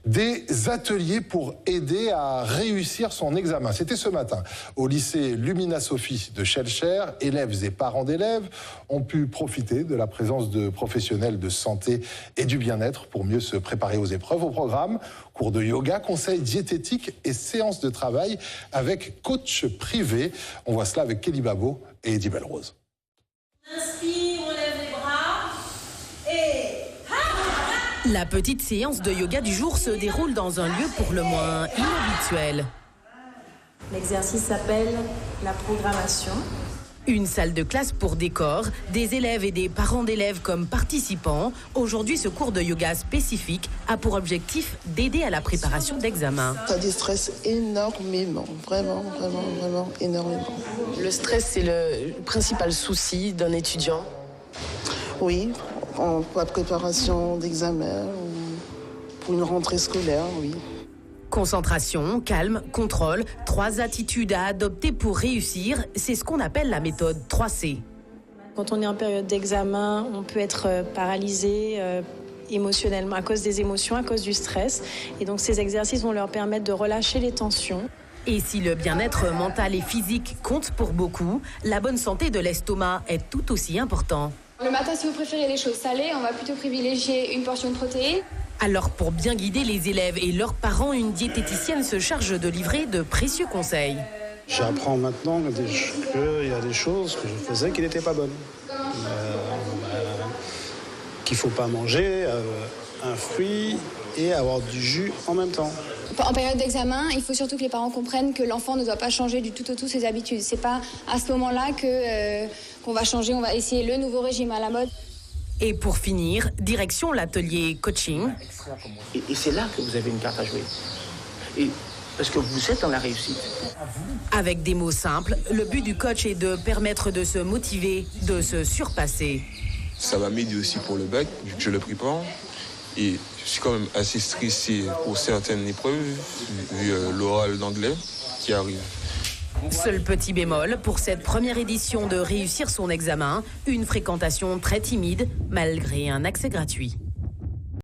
Des ateliers pour aider à réussir son examen. C'était ce matin au lycée Lumina Sophie de Schellcher. Élèves et parents d'élèves ont pu profiter de la présence de professionnels de santé et du bien-être pour mieux se préparer aux épreuves. Au programme, cours de yoga, conseils diététiques et séances de travail avec coach privé. On voit cela avec Kelly Babo et Eddie Belrose. Inspire, on lève les bras et... La petite séance de yoga du jour se déroule dans un lieu pour le moins inhabituel. L'exercice s'appelle la programmation. Une salle de classe pour décor, des élèves et des parents d'élèves comme participants. Aujourd'hui, ce cours de yoga spécifique a pour objectif d'aider à la préparation d'examens. Ça déstresse énormément, vraiment énormément. Le stress, c'est le principal souci d'un étudiant. Oui, pour la préparation d'examen, pour une rentrée scolaire, oui. Concentration, calme, contrôle, 3 attitudes à adopter pour réussir, c'est ce qu'on appelle la méthode 3C. Quand on est en période d'examen, on peut être paralysé émotionnellement à cause des émotions, à cause du stress. Et donc ces exercices vont leur permettre de relâcher les tensions. Et si le bien-être mental et physique compte pour beaucoup, la bonne santé de l'estomac est tout aussi important. Le matin, si vous préférez les choses salées, on va plutôt privilégier une portion de protéines. Alors pour bien guider les élèves et leurs parents, une diététicienne se charge de livrer de précieux conseils. J'apprends maintenant qu'il y a des choses que je faisais qui n'étaient pas bonnes. Qu'il ne faut pas manger un fruit et avoir du jus en même temps. En période d'examen, il faut surtout que les parents comprennent que l'enfant ne doit pas changer du tout au tout ses habitudes. C'est pas à ce moment-là qu'on va changer, on va essayer le nouveau régime à la mode. Et pour finir, direction l'atelier coaching. Et c'est là que vous avez une carte à jouer. Parce que vous êtes dans la réussite. Avec des mots simples, le but du coach est de permettre de se motiver, de se surpasser. Ça va m'aider aussi pour le bac, vu que je le prépare. Et je suis quand même assez stressé pour certaines épreuves, vu l'oral d'anglais qui arrive. Seul petit bémol, pour cette première édition de réussir son examen, une fréquentation très timide malgré un accès gratuit.